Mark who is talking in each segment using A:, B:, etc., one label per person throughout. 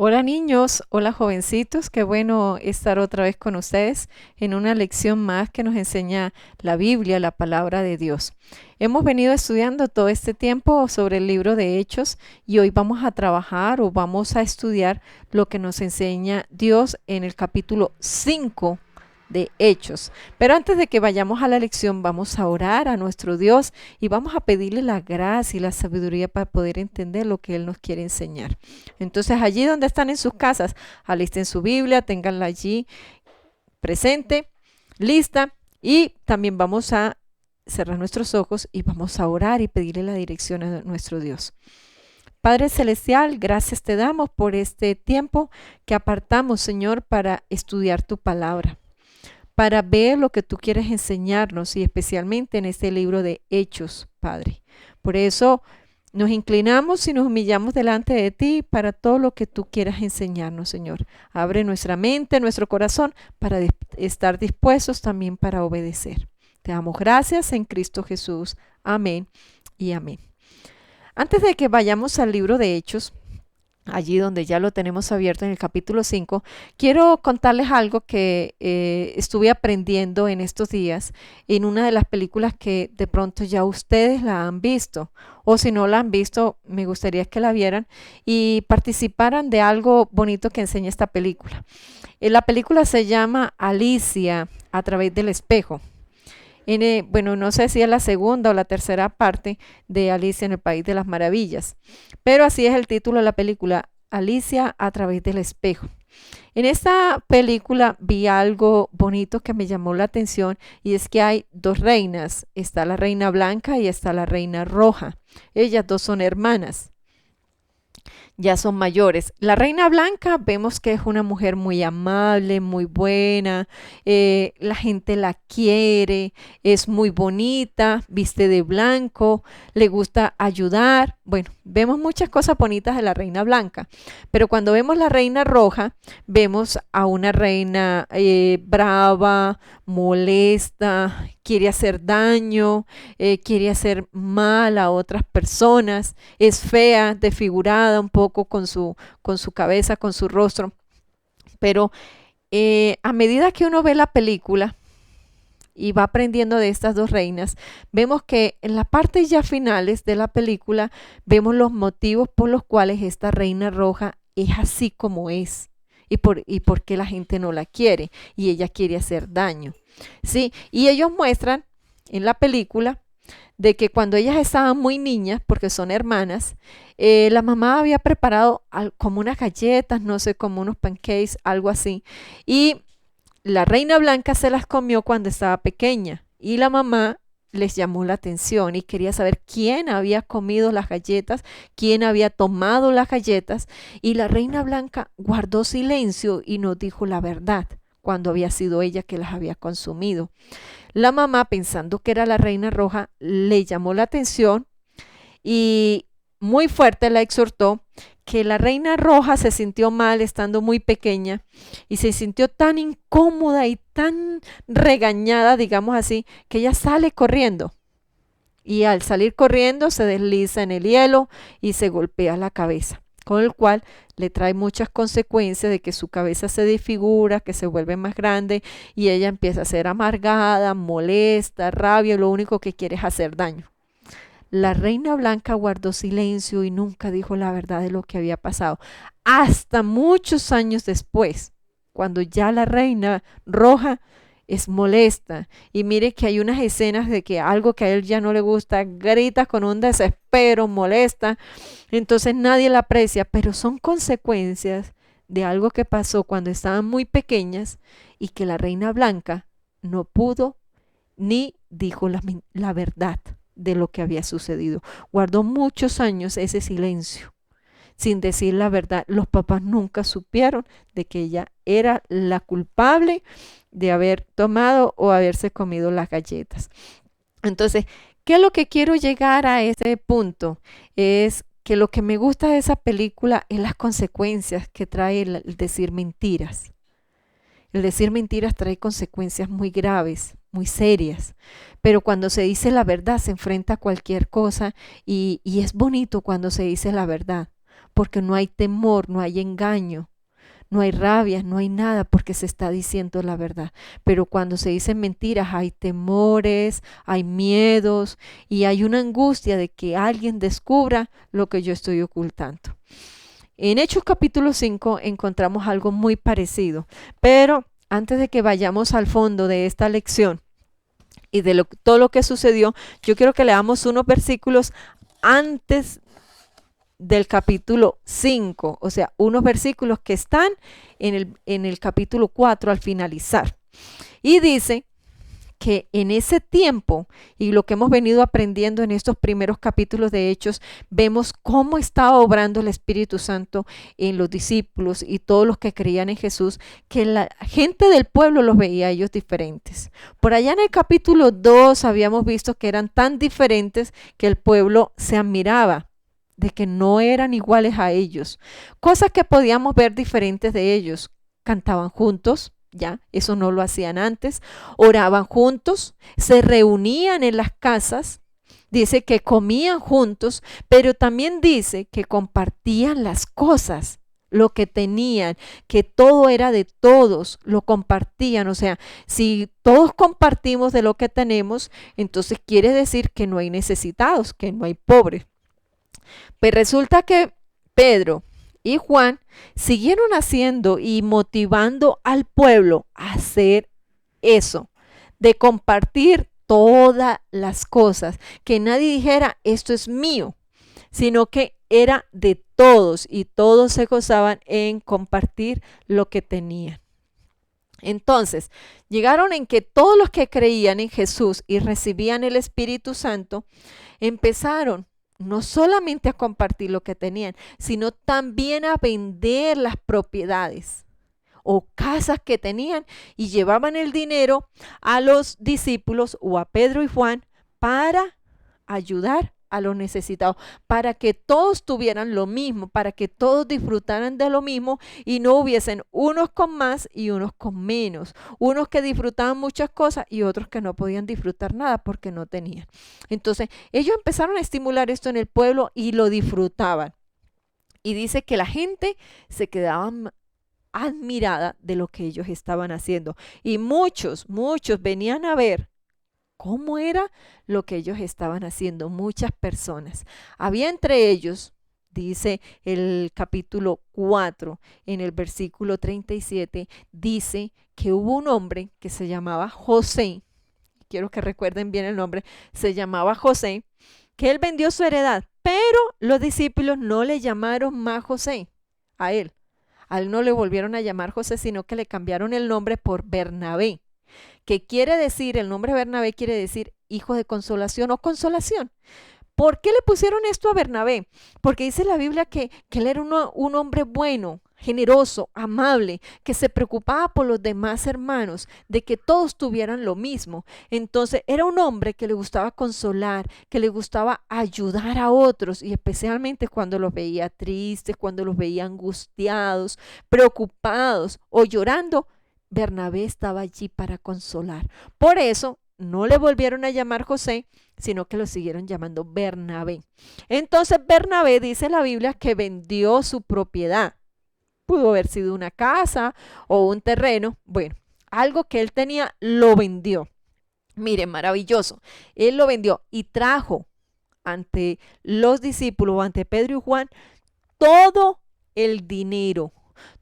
A: Hola niños, hola jovencitos, qué bueno estar otra vez con ustedes en una lección más que nos enseña la Biblia, la palabra de Dios. Hemos venido estudiando todo este tiempo sobre el libro de Hechos y hoy vamos a trabajar o vamos a estudiar lo que nos enseña Dios en el capítulo 5 de Hechos. Pero antes de que vayamos a la lección, vamos a orar a nuestro Dios y vamos a pedirle la gracia y la sabiduría para poder entender lo que Él nos quiere enseñar. Entonces, allí donde están en sus casas, alisten su Biblia, ténganla allí presente, lista, y también vamos a cerrar nuestros ojos y vamos a orar y pedirle la dirección a nuestro Dios. Padre Celestial, gracias te damos por este tiempo que apartamos, Señor, para estudiar tu palabra, para ver lo que tú quieres enseñarnos y especialmente en este libro de Hechos, Padre. Por eso nos inclinamos y nos humillamos delante de ti para todo lo que tú quieras enseñarnos, Señor. Abre nuestra mente, nuestro corazón para estar dispuestos también para obedecer. Te damos gracias en Cristo Jesús. Amén y amén. Antes de que vayamos al libro de Hechos, allí donde ya lo tenemos abierto en el capítulo 5, quiero contarles algo que estuve aprendiendo en estos días en una de las películas que de pronto ya ustedes la han visto, o si no la han visto, me gustaría que la vieran y participaran de algo bonito que enseña esta película. La película se llama Alicia a través del espejo. Bueno, no sé si es la segunda o la tercera parte de Alicia en el País de las Maravillas, pero así es el título de la película, Alicia a través del espejo. En esta película vi algo bonito que me llamó la atención y es que hay dos reinas, está la reina blanca y está la reina roja. Ellas dos son hermanas, ya son mayores. La reina blanca vemos que es una mujer muy amable, muy buena, la gente la quiere, es muy bonita, viste de blanco, le gusta ayudar. Bueno, vemos muchas cosas bonitas de la reina blanca, pero cuando vemos la reina roja, vemos a una reina brava, molesta, quiere hacer daño, quiere hacer mal a otras personas, es fea, desfigurada un poco con su cabeza, con su rostro, pero a medida que uno ve la película y va aprendiendo de estas dos reinas, vemos que en las partes ya finales de la película vemos los motivos por los cuales esta reina roja es así como es y por qué la gente no la quiere y ella quiere hacer daño. ¿Sí? Y ellos muestran en la película de que cuando ellas estaban muy niñas, porque son hermanas, la mamá había preparado como unas galletas, no sé, como unos pancakes, algo así, y la reina blanca se las comió cuando estaba pequeña y la mamá les llamó la atención y quería saber quién había comido las galletas, quién había tomado las galletas, y la reina blanca guardó silencio y no dijo la verdad cuando había sido ella que las había consumido. La mamá, pensando que era la reina roja, le llamó la atención y muy fuerte la exhortó, que la reina roja se sintió mal estando muy pequeña y se sintió tan incómoda y tan regañada, digamos así, que ella sale corriendo. Y al salir corriendo se desliza en el hielo y se golpea la cabeza, con el cual le trae muchas consecuencias de que su cabeza se desfigura, que se vuelve más grande y ella empieza a ser amargada, molesta, rabia, y lo único que quiere es hacer daño. La reina blanca guardó silencio y nunca dijo la verdad de lo que había pasado, hasta muchos años después, cuando ya la reina roja es molesta. Y mire que hay unas escenas de que algo que a él ya no le gusta, grita con un desespero, molesta, entonces nadie la aprecia, pero son consecuencias de algo que pasó cuando estaban muy pequeñas y que la reina blanca no pudo ni dijo la verdad de lo que había sucedido. Guardó muchos años ese silencio sin decir la verdad. Los papás nunca supieron de que ella era la culpable de haber tomado o haberse comido las galletas. Entonces, ¿qué es lo que quiero llegar a ese punto? Es que lo que me gusta de esa película es las consecuencias que trae el decir mentiras. El decir mentiras trae consecuencias muy graves, muy serias, pero cuando se dice la verdad se enfrenta a cualquier cosa y es bonito cuando se dice la verdad, porque no hay temor, no hay engaño. No hay rabia, no hay nada porque se está diciendo la verdad. Pero cuando se dicen mentiras hay temores, hay miedos y hay una angustia de que alguien descubra lo que yo estoy ocultando. En Hechos capítulo 5 encontramos algo muy parecido, pero antes de que vayamos al fondo de esta lección y de todo lo que sucedió, yo quiero que leamos unos versículos antes del capítulo 5, o sea, unos versículos que están en el capítulo 4 al finalizar. Y dice que en ese tiempo, y lo que hemos venido aprendiendo en estos primeros capítulos de Hechos, vemos cómo estaba obrando el Espíritu Santo en los discípulos y todos los que creían en Jesús, que la gente del pueblo los veía a ellos diferentes. Por allá en el capítulo 2 habíamos visto que eran tan diferentes que el pueblo se admiraba de que no eran iguales a ellos. Cosas que podíamos ver diferentes de ellos. Cantaban juntos, ya, eso no lo hacían antes. Oraban juntos, se reunían en las casas. Dice que comían juntos, pero también dice que compartían las cosas, lo que tenían, que todo era de todos, lo compartían. O sea, si todos compartimos de lo que tenemos, entonces quiere decir que no hay necesitados, que no hay pobres. Pues resulta que Pedro y Juan siguieron haciendo y motivando al pueblo a hacer eso, de compartir todas las cosas, que nadie dijera esto es mío, sino que era de todos y todos se gozaban en compartir lo que tenían. Entonces, llegaron en que todos los que creían en Jesús y recibían el Espíritu Santo, empezaron no solamente a compartir lo que tenían, sino también a vender las propiedades o casas que tenían y llevaban el dinero a los discípulos o a Pedro y Juan para ayudar a los necesitados, para que todos tuvieran lo mismo, para que todos disfrutaran de lo mismo y no hubiesen unos con más y unos con menos, unos que disfrutaban muchas cosas y otros que no podían disfrutar nada porque no tenían. Entonces ellos empezaron a estimular esto en el pueblo y lo disfrutaban. Y dice que la gente se quedaba admirada de lo que ellos estaban haciendo y muchos venían a ver cómo era lo que ellos estaban haciendo, muchas personas. Había entre ellos, dice el capítulo 4, en el versículo 37, dice que hubo un hombre que se llamaba José, quiero que recuerden bien el nombre, se llamaba José, que él vendió su heredad, pero los discípulos no le llamaron más José a él. A él no le volvieron a llamar José, sino que le cambiaron el nombre por Bernabé, que quiere decir, el nombre Bernabé quiere decir hijo de consolación o consolación. ¿Por qué le pusieron esto a Bernabé? Porque dice la Biblia que él era un hombre bueno, generoso, amable, que se preocupaba por los demás hermanos, de que todos tuvieran lo mismo. Entonces era un hombre que le gustaba consolar, que le gustaba ayudar a otros y especialmente cuando los veía tristes, cuando los veía angustiados, preocupados o llorando. Bernabé estaba allí para consolar. Por eso no le volvieron a llamar José, sino que lo siguieron llamando Bernabé. Entonces Bernabé dice la Biblia que vendió su propiedad. Pudo haber sido una casa o un terreno. Bueno, algo que él tenía lo vendió. Miren, maravilloso. Él lo vendió y trajo ante los discípulos, ante Pedro y Juan, todo el dinero.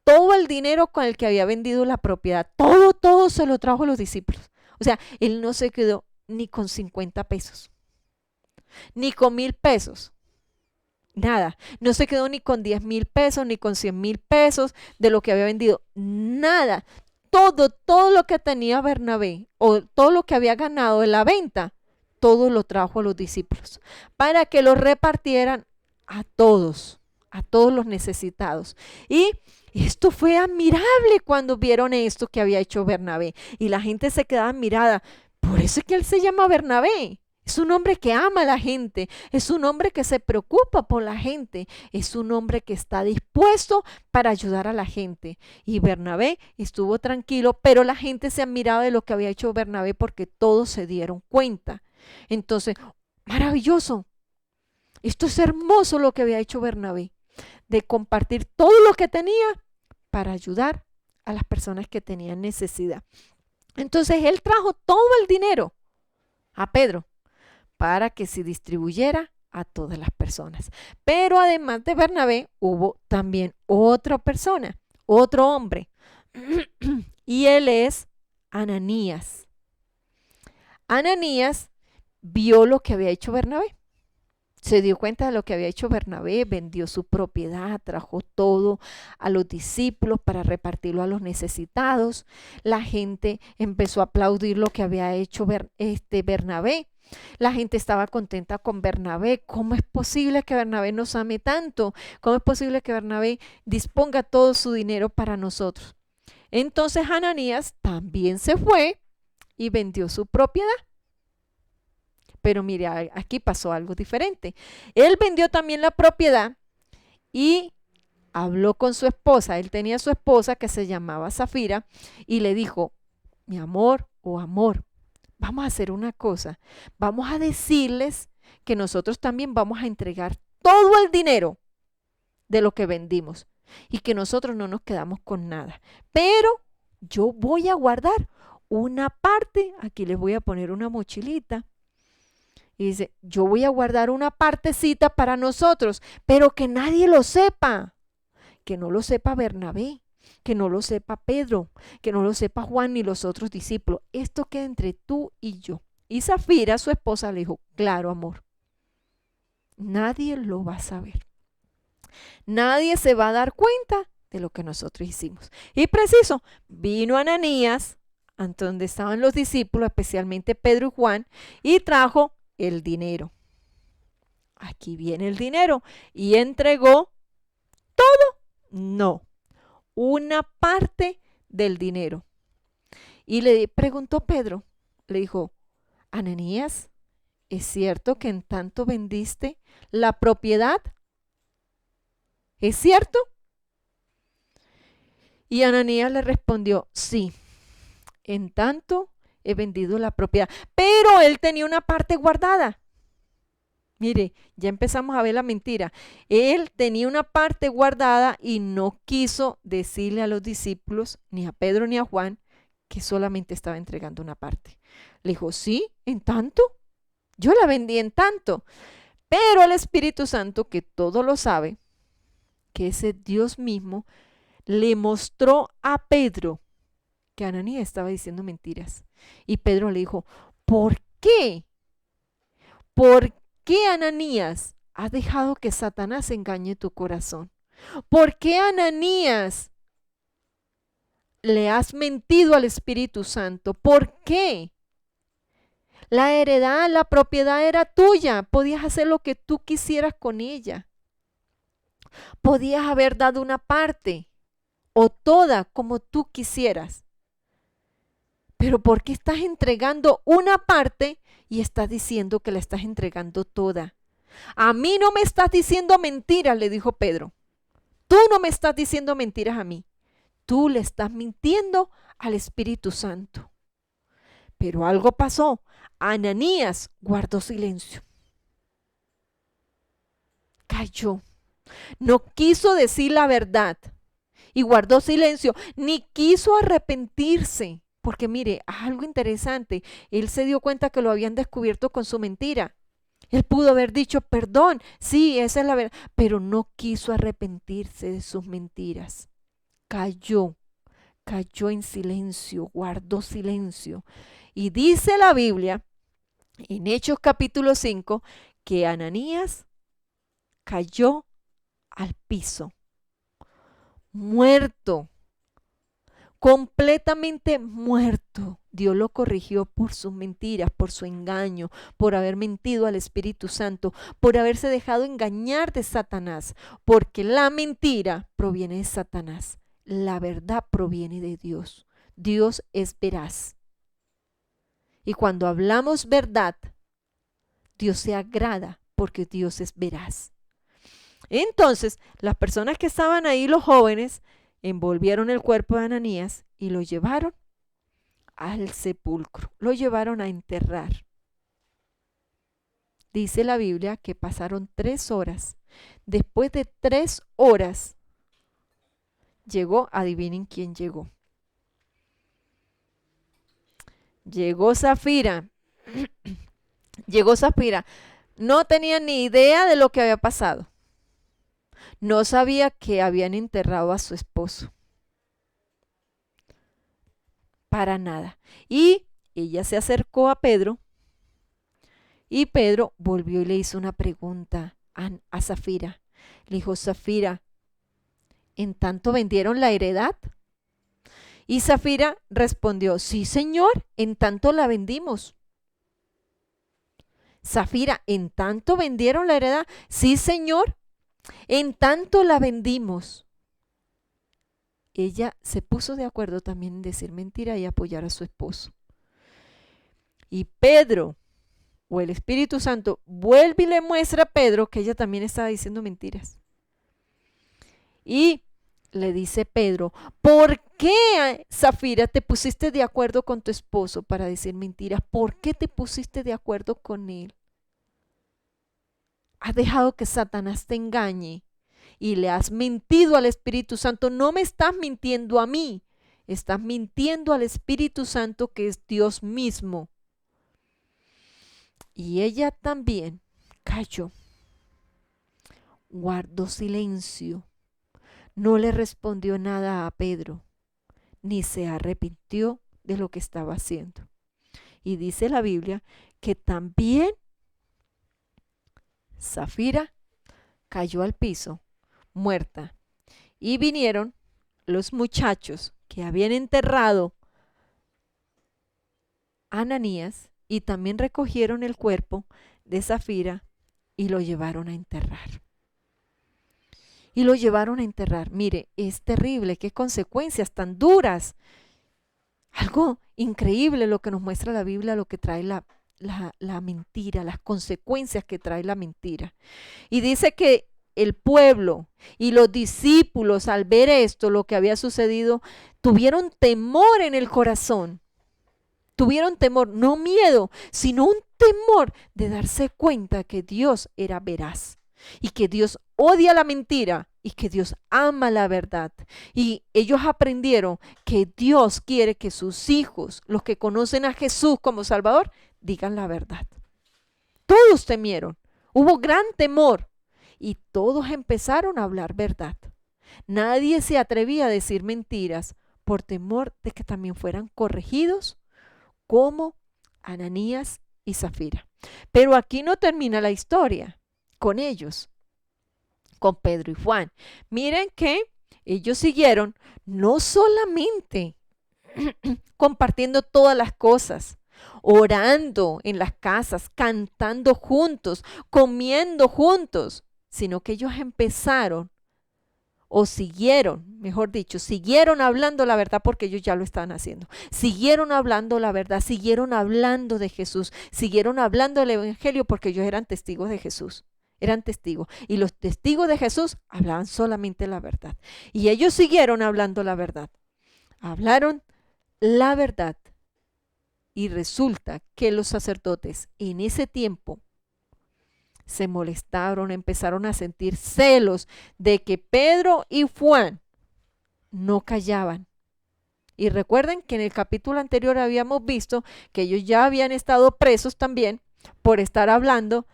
A: Todo el dinero con el que había vendido la propiedad, todo se lo trajo a los discípulos. O sea, él no se quedó ni con 50 pesos, ni con 1,000 pesos, nada. No se quedó ni con 10,000 pesos, ni con 100,000 pesos de lo que había vendido, nada. Todo lo que tenía Bernabé o todo lo que había ganado de la venta, todo lo trajo a los discípulos para que lo repartieran a todos los necesitados. Y esto fue admirable cuando vieron esto que había hecho Bernabé y la gente se quedaba admirada. Por eso es que él se llama Bernabé. Es un hombre que ama a la gente, es un hombre que se preocupa por la gente, es un hombre que está dispuesto para ayudar a la gente. Y Bernabé estuvo tranquilo, pero la gente se admiraba de lo que había hecho Bernabé porque todos se dieron cuenta. Entonces, maravilloso. Esto es hermoso lo que había hecho Bernabé. de compartir todo lo que tenía para ayudar a las personas que tenían necesidad. Entonces él trajo todo el dinero a Pedro para que se distribuyera a todas las personas. Pero además de Bernabé, hubo también otra persona, otro hombre, y él es Ananías. Ananías vio lo que había hecho Bernabé. Se dio cuenta de lo que había hecho Bernabé, vendió su propiedad, trajo todo a los discípulos para repartirlo a los necesitados. La gente empezó a aplaudir lo que había hecho Bernabé. La gente estaba contenta con Bernabé. ¿Cómo es posible que Bernabé nos ame tanto? ¿Cómo es posible que Bernabé disponga todo su dinero para nosotros? Entonces Ananías también se fue y vendió su propiedad. Pero mire, aquí pasó algo diferente. Él vendió también la propiedad y habló con su esposa. Él tenía su esposa que se llamaba Zafira y le dijo, mi amor o amor, vamos a hacer una cosa. Vamos a decirles que nosotros también vamos a entregar todo el dinero de lo que vendimos y que nosotros no nos quedamos con nada. Pero yo voy a guardar una parte, aquí les voy a poner una mochilita. Y dice, yo voy a guardar una partecita para nosotros, pero que nadie lo sepa. Que no lo sepa Bernabé, que no lo sepa Pedro, que no lo sepa Juan ni los otros discípulos. Esto queda entre tú y yo. Y Zafira, su esposa, le dijo, claro, amor, nadie lo va a saber. Nadie se va a dar cuenta de lo que nosotros hicimos. Y preciso, vino Ananías, ante donde estaban los discípulos, especialmente Pedro y Juan, y trajo el dinero. Aquí viene el dinero. Y entregó todo, no, una parte del dinero. Y le preguntó Pedro, le dijo, Ananías, ¿es cierto que en tanto vendiste la propiedad? ¿Es cierto? Y Ananías le respondió, sí, en tanto he vendido la propiedad. Pero él tenía una parte guardada. Mire, ya empezamos a ver la mentira. Él tenía una parte guardada y no quiso decirle a los discípulos, ni a Pedro ni a Juan, que solamente estaba entregando una parte. Le dijo, sí, en tanto. Yo la vendí en tanto. Pero el Espíritu Santo, que todo lo sabe, que ese Dios mismo, le mostró a Pedro que Ananías estaba diciendo mentiras. Y Pedro le dijo, ¿por qué? ¿Por qué, Ananías, has dejado que Satanás engañe tu corazón? ¿Por qué, Ananías, le has mentido al Espíritu Santo? ¿Por qué? La heredad, la propiedad era tuya. Podías hacer lo que tú quisieras con ella. Podías haber dado una parte o toda como tú quisieras. Pero ¿por qué estás entregando una parte y estás diciendo que la estás entregando toda? A mí no me estás diciendo mentiras, le dijo Pedro. Tú no me estás diciendo mentiras a mí. Tú le estás mintiendo al Espíritu Santo. Pero algo pasó. Ananías guardó silencio. Cayó. No quiso decir la verdad y guardó silencio, ni quiso arrepentirse. Porque mire, algo interesante, él se dio cuenta que lo habían descubierto con su mentira. Él pudo haber dicho, perdón, sí, esa es la verdad, pero no quiso arrepentirse de sus mentiras. Cayó en silencio, guardó silencio. Y dice la Biblia, en Hechos capítulo 5, que Ananías cayó al piso, muerto. Completamente muerto. Dios lo corrigió por sus mentiras, por su engaño, por haber mentido al Espíritu Santo, por haberse dejado engañar de Satanás, porque la mentira proviene de Satanás, la verdad proviene de Dios. Dios es veraz. Y cuando hablamos verdad, Dios se agrada porque Dios es veraz. Entonces, las personas que estaban ahí, los jóvenes, envolvieron el cuerpo de Ananías y lo llevaron al sepulcro, lo llevaron a enterrar. Dice la Biblia que pasaron 3 horas Después de 3 horas, llegó, adivinen quién llegó. Llegó Safira. Llegó Safira. No tenía ni idea de lo que había pasado. No sabía que habían enterrado a su esposo. Para nada. Y ella se acercó a Pedro y Pedro volvió y le hizo una pregunta a Safira. Le dijo, Safira, ¿en tanto vendieron la heredad? Y Safira respondió, sí, Señor, en tanto la vendimos. Safira, ¿en tanto vendieron la heredad? Sí, Señor, en tanto la vendimos. Ella se puso de acuerdo también en decir mentira y apoyar a su esposo. Y Pedro, o el Espíritu Santo, vuelve y le muestra a Pedro que ella también estaba diciendo mentiras. Y le dice Pedro, ¿por qué, Safira, te pusiste de acuerdo con tu esposo para decir mentiras? ¿Por qué te pusiste de acuerdo con él? Has dejado que Satanás te engañe y le has mentido al Espíritu Santo. No me estás mintiendo a mí, estás mintiendo al Espíritu Santo, que es Dios mismo. Y ella también cayó, guardó silencio, no le respondió nada a Pedro, ni se arrepintió de lo que estaba haciendo. Y dice la Biblia que también Safira cayó al piso, muerta. Y vinieron los muchachos que habían enterrado a Ananías y también recogieron el cuerpo de Safira y lo llevaron a enterrar. Y lo llevaron a enterrar. Mire, es terrible, qué consecuencias tan duras. Algo increíble lo que nos muestra la Biblia, lo que trae la mentira, las consecuencias que trae la mentira. Y dice que el pueblo y los discípulos, al ver esto, lo que había sucedido, tuvieron temor en el corazón. Tuvieron temor, no miedo, sino un temor de darse cuenta que Dios era veraz y que Dios odia la mentira y que Dios ama la verdad. Y ellos aprendieron que Dios quiere que sus hijos, los que conocen a Jesús como Salvador, digan la verdad. Todos temieron, hubo gran temor y todos empezaron a hablar verdad. Nadie se atrevía a decir mentiras por temor de que también fueran corregidos como Ananías y Safira. Pero aquí no termina la historia con ellos, con Pedro y Juan. Miren que ellos siguieron no solamente compartiendo todas las cosas, orando en las casas, cantando juntos, comiendo juntos, sino que ellos empezaron o siguieron, mejor dicho, siguieron hablando la verdad porque ellos ya lo estaban haciendo. Siguieron hablando la verdad, siguieron hablando de Jesús, siguieron hablando del Evangelio porque ellos eran testigos de Jesús. Eran testigos. Y los testigos de Jesús hablaban solamente la verdad. Y ellos siguieron hablando la verdad. Hablaron la verdad. Y resulta que los sacerdotes en ese tiempo se molestaron, empezaron a sentir celos de que Pedro y Juan no callaban. Y recuerden que en el capítulo anterior habíamos visto que ellos ya habían estado presos también por estar hablando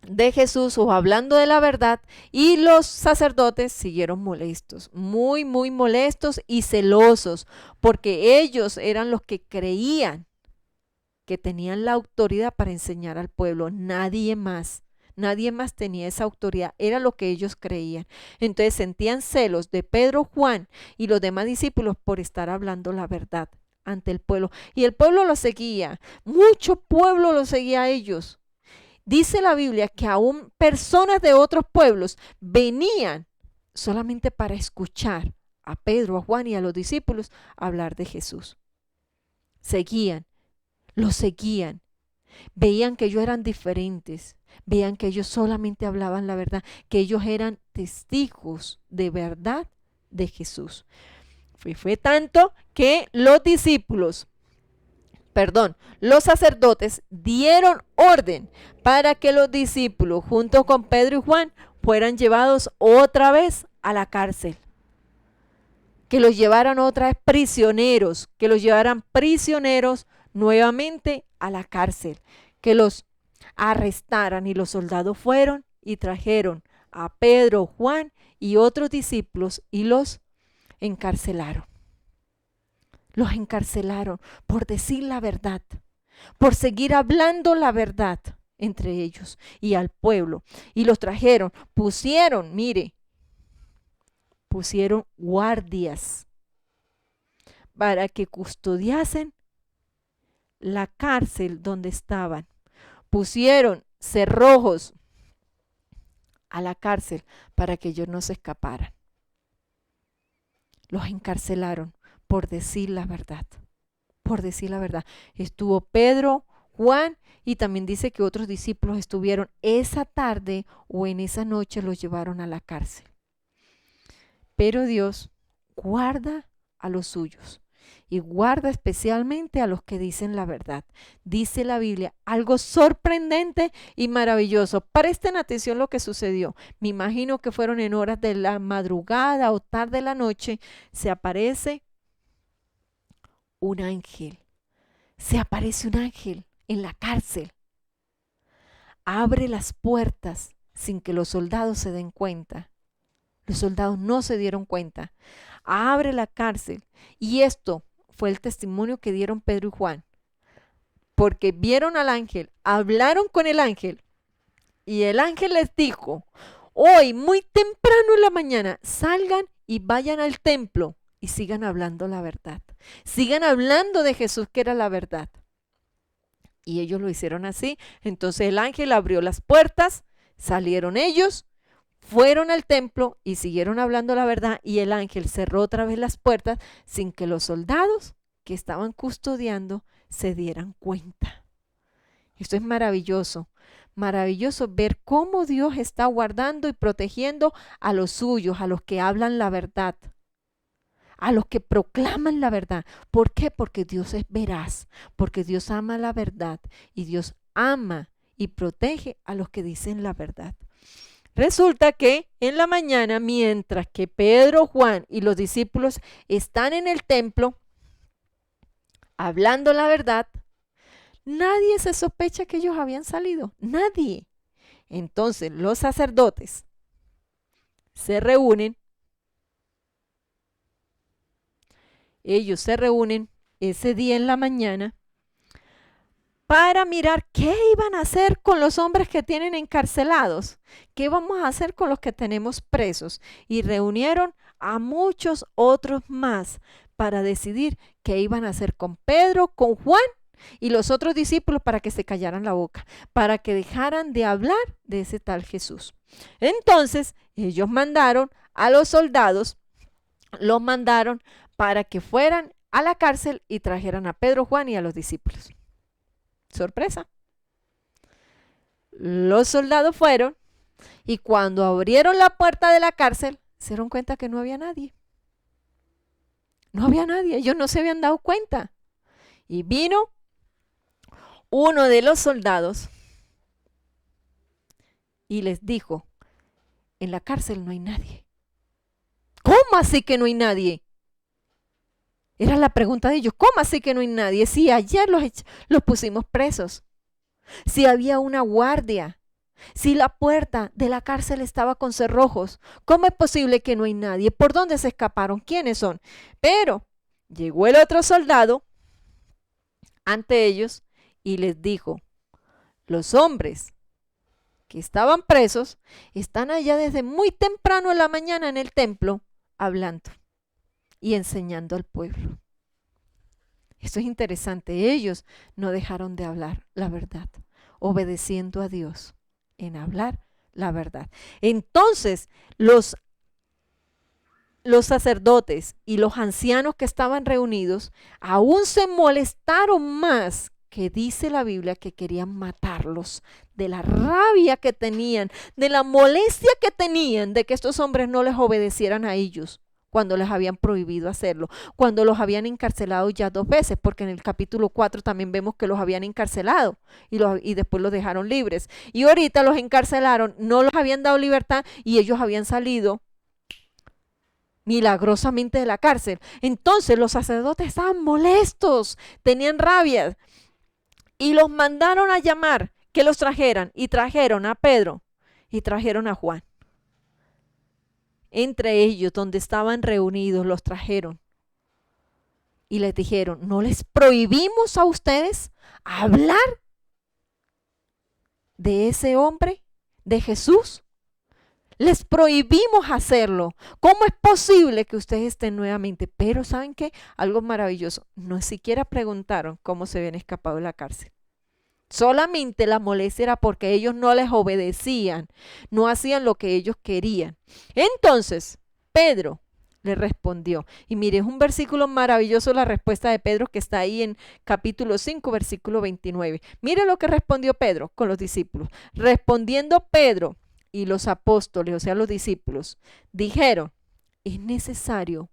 A: de Jesús o hablando de la verdad, y los sacerdotes siguieron molestos, muy molestos y celosos, porque ellos eran los que creían que tenían la autoridad para enseñar al pueblo. Nadie más tenía esa autoridad, era lo que ellos creían. Entonces sentían celos de Pedro, Juan y los demás discípulos por estar hablando la verdad ante el pueblo. Y el pueblo lo seguía, mucho pueblo lo seguía a ellos. Dice la Biblia que aún personas de otros pueblos venían solamente para escuchar a Pedro, a Juan y a los discípulos hablar de Jesús. Los seguían, veían que ellos eran diferentes, veían que ellos solamente hablaban la verdad, que ellos eran testigos de verdad de Jesús. Fue tanto que los sacerdotes dieron orden para que los discípulos, junto con Pedro y Juan, fueran llevados otra vez a la cárcel, que los llevaran otra vez prisioneros, que los llevaran prisioneros nuevamente a la cárcel, que los arrestaran. Y los soldados fueron y trajeron a Pedro, Juan y otros discípulos y los encarcelaron. Los encarcelaron por decir la verdad, por seguir hablando la verdad entre ellos y al pueblo. Y los trajeron, pusieron guardias para que custodiasen la cárcel donde estaban. Pusieron cerrojos a la cárcel para que ellos no se escaparan. Los encarcelaron por decir la verdad, por decir la verdad. Estuvo Pedro, Juan, y también dice que otros discípulos estuvieron esa tarde o en esa noche, los llevaron a la cárcel. Pero Dios guarda a los suyos y guarda especialmente a los que dicen la verdad. Dice la Biblia algo sorprendente y maravilloso. Presten atención lo que sucedió. Me imagino que fueron en horas de la madrugada o tarde de la noche. Se aparece un ángel. Se aparece un ángel en la cárcel. Abre las puertas sin que los soldados se den cuenta. Los soldados no se dieron cuenta. Abre la cárcel. Y esto fue el testimonio que dieron Pedro y Juan. Porque vieron al ángel, hablaron con el ángel. Y el ángel les dijo, hoy muy temprano en la mañana, salgan y vayan al templo y sigan hablando la verdad. Sigan hablando de Jesús, que era la verdad. Y ellos lo hicieron así. Entonces el ángel abrió las puertas, salieron ellos, fueron al templo y siguieron hablando la verdad, y el ángel cerró otra vez las puertas sin que los soldados que estaban custodiando se dieran cuenta. Esto es maravilloso, maravilloso ver cómo Dios está guardando y protegiendo a los suyos, a los que hablan la verdad, a los que proclaman la verdad. ¿Por qué? Porque Dios es veraz, porque Dios ama la verdad y Dios ama y protege a los que dicen la verdad. Resulta que en la mañana, mientras que Pedro, Juan y los discípulos están en el templo hablando la verdad, nadie se sospecha que ellos habían salido, nadie. Entonces los sacerdotes se reúnen, ellos se reúnen ese día en la mañana para mirar qué iban a hacer con los hombres que tienen encarcelados, qué vamos a hacer con los que tenemos presos. Y reunieron a muchos otros más para decidir qué iban a hacer con Pedro, con Juan y los otros discípulos, para que se callaran la boca, para que dejaran de hablar de ese tal Jesús. Entonces ellos mandaron a los soldados, los mandaron para que fueran a la cárcel y trajeran a Pedro, Juan y a los discípulos. Sorpresa. Los soldados fueron y cuando abrieron la puerta de la cárcel se dieron cuenta que no había nadie. No había nadie, ellos no se habían dado cuenta. Y vino uno de los soldados y les dijo, en la cárcel no hay nadie. ¿Cómo así que no hay nadie? Era la pregunta de ellos. ¿Cómo así que no hay nadie? Si ayer los pusimos presos. Si había una guardia. Si la puerta de la cárcel estaba con cerrojos. ¿Cómo es posible que no hay nadie? ¿Por dónde se escaparon? ¿Quiénes son? Pero llegó el otro soldado ante ellos y les dijo, los hombres que estaban presos están allá desde muy temprano en la mañana en el templo hablando y enseñando al pueblo. Esto es interesante. Ellos no dejaron de hablar la verdad, obedeciendo a Dios en hablar la verdad. Entonces, los sacerdotes y los ancianos que estaban reunidos aún se molestaron más, que dice la Biblia que querían matarlos, de la rabia que tenían, de la molestia que tenían de que estos hombres no les obedecieran a ellos cuando les habían prohibido hacerlo, cuando los habían encarcelado ya 2 veces, porque en el capítulo 4 también vemos que los habían encarcelado y después los dejaron libres. Y ahorita los encarcelaron, no los habían dado libertad y ellos habían salido milagrosamente de la cárcel. Entonces los sacerdotes estaban molestos, tenían rabia y los mandaron a llamar que los trajeran, y trajeron a Pedro y trajeron a Juan. Entre ellos, donde estaban reunidos, los trajeron y les dijeron: ¿no les prohibimos a ustedes hablar de ese hombre, de Jesús? Les prohibimos hacerlo. ¿Cómo es posible que ustedes estén nuevamente? Pero ¿saben qué? Algo maravilloso. No siquiera preguntaron cómo se habían escapado de la cárcel. Solamente la molestia era porque ellos no les obedecían, no hacían lo que ellos querían. Entonces, Pedro le respondió. Y mire, es un versículo maravilloso la respuesta de Pedro que está ahí en capítulo 5, versículo 29. Mire lo que respondió Pedro con los discípulos. Respondiendo Pedro y los apóstoles, o sea, los discípulos, dijeron: es necesario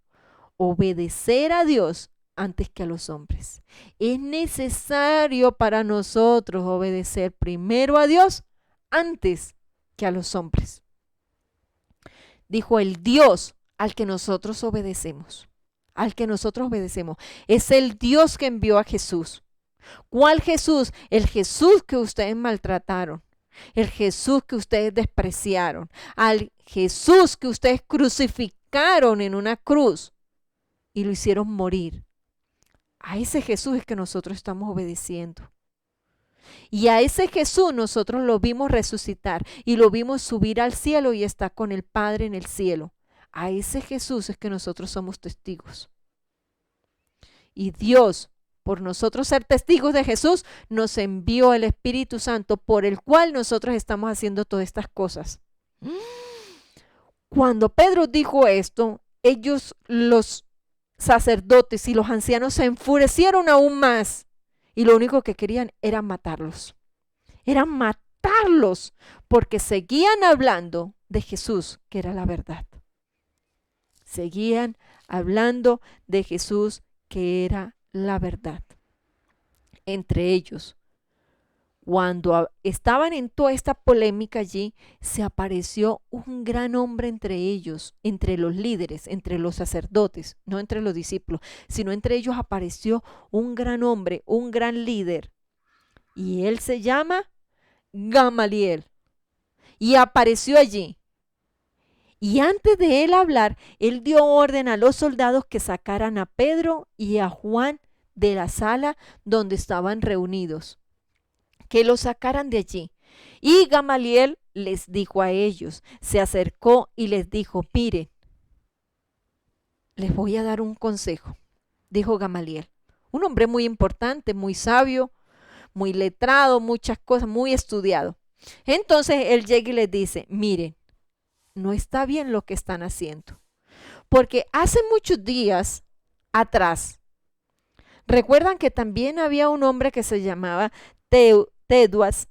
A: obedecer a Dios antes que a los hombres. Es necesario para nosotros obedecer primero a Dios antes que a los hombres. Dijo el Dios al que nosotros obedecemos. Al que nosotros obedecemos. Es el Dios que envió a Jesús. ¿Cuál Jesús? El Jesús que ustedes maltrataron. El Jesús que ustedes despreciaron. Al Jesús que ustedes crucificaron en una cruz y lo hicieron morir. A ese Jesús es que nosotros estamos obedeciendo. Y a ese Jesús nosotros lo vimos resucitar y lo vimos subir al cielo y está con el Padre en el cielo. A ese Jesús es que nosotros somos testigos. Y Dios, por nosotros ser testigos de Jesús, nos envió el Espíritu Santo por el cual nosotros estamos haciendo todas estas cosas. Cuando Pedro dijo esto, ellos, los sacerdotes y los ancianos, se enfurecieron aún más y lo único que querían era matarlos. Era matarlos porque seguían hablando de Jesús, que era la verdad. Seguían hablando de Jesús, que era la verdad. Entre ellos, cuando estaban en toda esta polémica allí, se apareció un gran hombre entre ellos, entre los líderes, entre los sacerdotes, no entre los discípulos, sino entre ellos apareció un gran hombre, un gran líder. Y él se llama Gamaliel. Y apareció allí. Y antes de él hablar, él dio orden a los soldados que sacaran a Pedro y a Juan de la sala donde estaban reunidos, que los sacaran de allí. Y Gamaliel les dijo a ellos, se acercó y les dijo: miren, les voy a dar un consejo, dijo Gamaliel, un hombre muy importante, muy sabio, muy letrado, muchas cosas, muy estudiado. Entonces él llega y les dice: miren, no está bien lo que están haciendo, porque hace muchos días atrás, recuerdan que también había un hombre que se llamaba Teudas,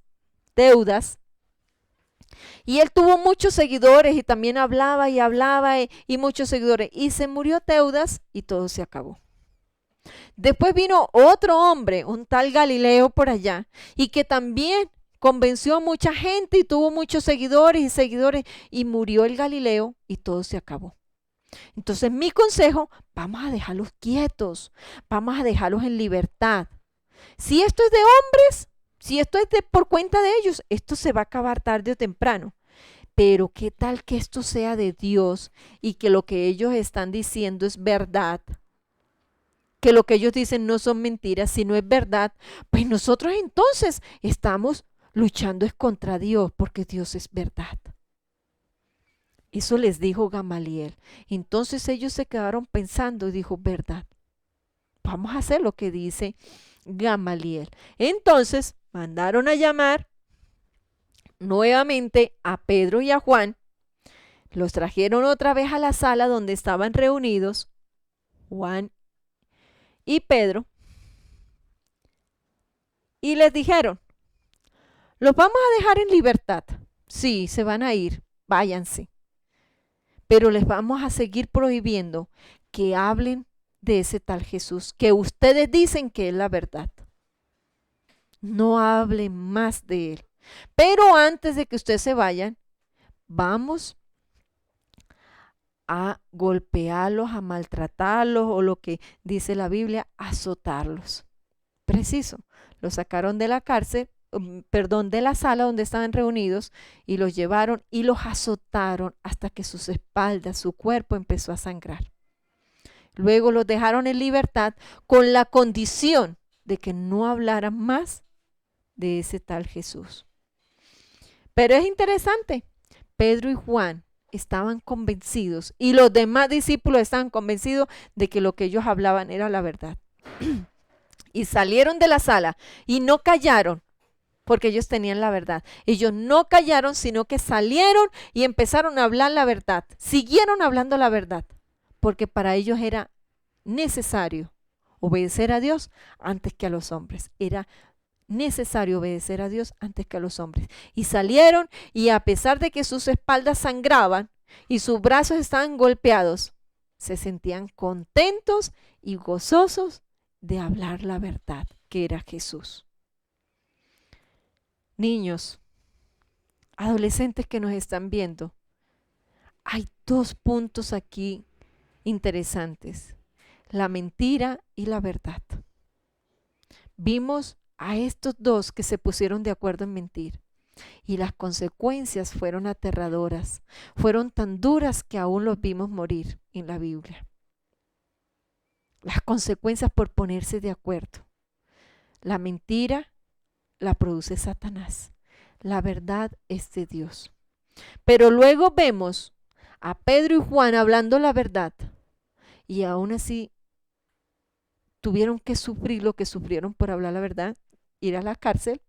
A: y él tuvo muchos seguidores y también hablaba y muchos seguidores, y se murió Teudas y todo se acabó. Después vino otro hombre, un tal Galileo por allá, y que también convenció a mucha gente y tuvo muchos seguidores y murió el Galileo y todo se acabó. Entonces mi consejo: vamos a dejarlos quietos, vamos a dejarlos en libertad. Si esto es de hombres, si esto es por cuenta de ellos, esto se va a acabar tarde o temprano. Pero ¿qué tal que esto sea de Dios y que lo que ellos están diciendo es verdad? Que lo que ellos dicen no son mentiras, sino es verdad. Pues nosotros entonces estamos luchando es contra Dios, porque Dios es verdad. Eso les dijo Gamaliel. Entonces ellos se quedaron pensando y dijo: verdad, vamos a hacer lo que dice Gamaliel. Entonces mandaron a llamar nuevamente a Pedro y a Juan. Los trajeron otra vez a la sala donde estaban reunidos Juan y Pedro, y les dijeron: los vamos a dejar en libertad. Sí, se van a ir, váyanse. pero les vamos a seguir prohibiendo que hablen de ese tal Jesús, que ustedes dicen que es la verdad. No hablen más de él. Pero antes de que ustedes se vayan, vamos a golpearlos, a maltratarlos o lo que dice la Biblia, azotarlos. Preciso. Los sacaron de la cárcel, de la sala donde estaban reunidos y los llevaron y los azotaron hasta que sus espaldas, su cuerpo empezó a sangrar. Luego los dejaron en libertad con la condición de que no hablaran más de ese tal Jesús. Pero es interesante, Pedro y Juan estaban convencidos y los demás discípulos estaban convencidos de que lo que ellos hablaban era la verdad. Y salieron de la sala y no callaron porque ellos tenían la verdad. Ellos no callaron, sino que salieron y empezaron a hablar la verdad. Siguieron hablando la verdad porque para ellos era necesario obedecer a Dios antes que a los hombres. Era necesario obedecer a Dios antes que a los hombres. Y salieron y a pesar de que sus espaldas sangraban y sus brazos estaban golpeados, se sentían contentos y gozosos de hablar la verdad, que era Jesús. Niños, adolescentes que nos están viendo, hay dos puntos aquí interesantes: la mentira y la verdad. Vimos a estos dos que se pusieron de acuerdo en mentir y las consecuencias fueron aterradoras, fueron tan duras que aún los vimos morir en la Biblia. Las consecuencias por ponerse de acuerdo. La mentira la produce Satanás, la verdad es de Dios. Pero luego vemos a Pedro y Juan hablando la verdad y aún así tuvieron que sufrir lo que sufrieron por hablar la verdad, ir a la cárcel,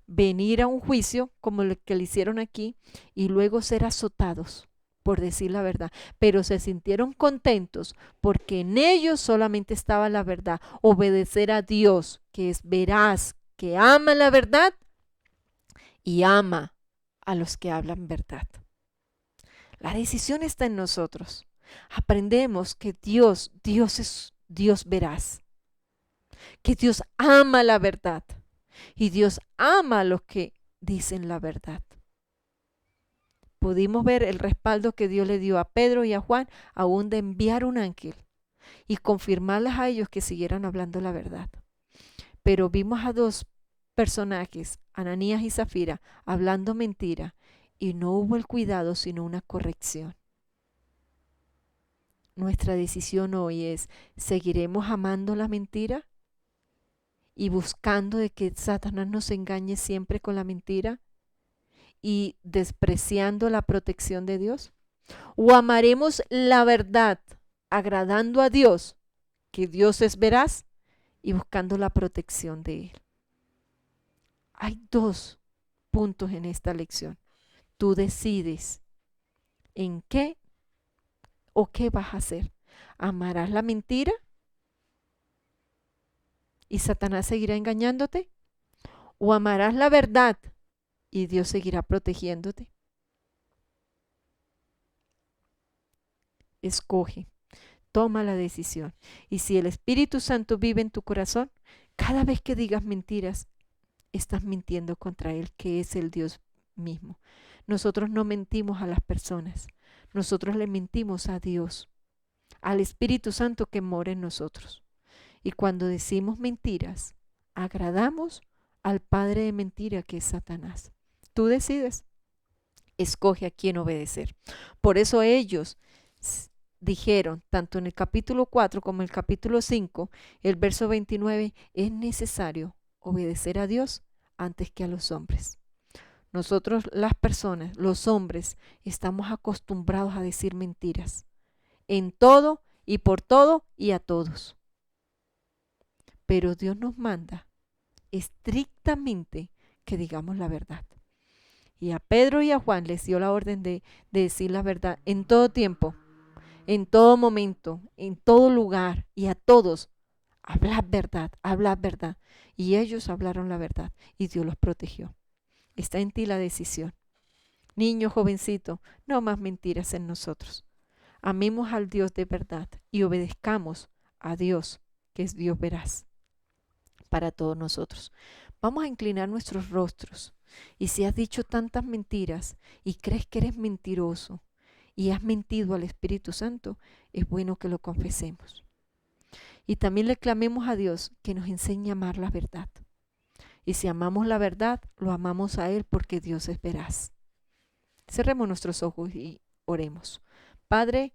A: venir a un juicio como el que le hicieron aquí y luego ser azotados por decir la verdad. Pero se sintieron contentos porque en ellos solamente estaba la verdad, obedecer a Dios, que es veraz, que ama la verdad y ama a los que hablan verdad. La decisión está en nosotros. Aprendemos que Dios es Dios veraz, que Dios ama la verdad y Dios ama a los que dicen la verdad. Pudimos ver el respaldo que Dios le dio a Pedro y a Juan, aún de enviar un ángel y confirmarles a ellos que siguieran hablando la verdad. Pero vimos a dos personajes, Ananías y Zafira, hablando mentira y no hubo el cuidado sino una corrección. Nuestra decisión hoy es: ¿seguiremos amando la mentira y buscando de que Satanás nos engañe siempre con la mentira y despreciando la protección de Dios? ¿O amaremos la verdad agradando a Dios, que Dios es veraz, y buscando la protección de Él? Hay dos puntos en esta lección. Tú decides en qué o qué vas a hacer. ¿Amarás la mentira y Satanás seguirá engañándote? ¿O amarás la verdad y Dios seguirá protegiéndote? Escoge, toma la decisión. Y si el Espíritu Santo vive en tu corazón, cada vez que digas mentiras, estás mintiendo contra Él, que es el Dios mismo. Nosotros no mentimos a las personas, nosotros le mentimos a Dios, al Espíritu Santo que mora en nosotros. Y cuando decimos mentiras, agradamos al padre de mentira, que es Satanás. Tú decides, escoge a quién obedecer. Por eso ellos dijeron, tanto en el capítulo 4 como en el capítulo 5, el verso 29, es necesario obedecer a Dios antes que a los hombres. Nosotros, las personas, los hombres, estamos acostumbrados a decir mentiras en todo y por todo y a todos. Pero Dios nos manda estrictamente que digamos la verdad. Y a Pedro y a Juan les dio la orden de decir la verdad en todo tiempo, en todo momento, en todo lugar, y a todos. Hablad verdad, hablad verdad. Y ellos hablaron la verdad y Dios los protegió. Está en ti la decisión. Niño, jovencito, no más mentiras en nosotros. Amemos al Dios de verdad y obedezcamos a Dios, que es Dios veraz para todos nosotros. Vamos a inclinar nuestros rostros. Y si has dicho tantas mentiras y crees que eres mentiroso y has mentido al Espíritu Santo, es bueno que lo confesemos. Y también le clamemos a Dios que nos enseñe a amar la verdad. Y si amamos la verdad, lo amamos a Él porque Dios es veraz. Cerremos nuestros ojos y oremos. Padre,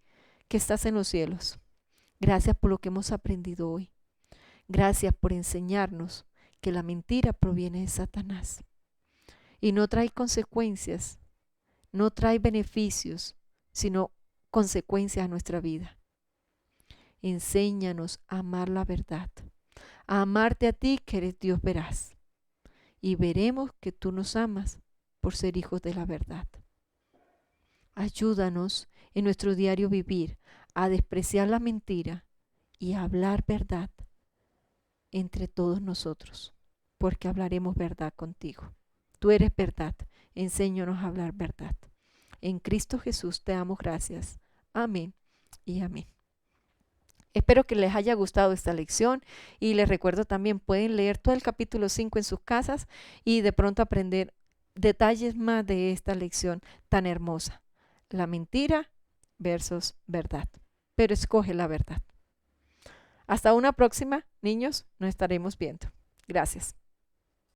A: que estás en los cielos, gracias por lo que hemos aprendido hoy. Gracias por enseñarnos que la mentira proviene de Satanás y no trae consecuencias, no trae beneficios, sino consecuencias a nuestra vida. Enséñanos a amar la verdad, a amarte a ti que eres Dios veraz, y veremos que tú nos amas por ser hijos de la verdad. Ayúdanos en nuestro diario vivir a despreciar la mentira y a hablar verdad entre todos nosotros, porque hablaremos verdad contigo. Tú eres verdad, enséñanos a hablar verdad. En Cristo Jesús te damos gracias. Amén y amén. Espero que les haya gustado esta lección y les recuerdo también pueden leer todo el capítulo 5 en sus casas y de pronto aprender detalles más de esta lección tan hermosa. La mentira versus verdad, pero escoge la verdad. Hasta una próxima, niños, nos estaremos viendo. Gracias.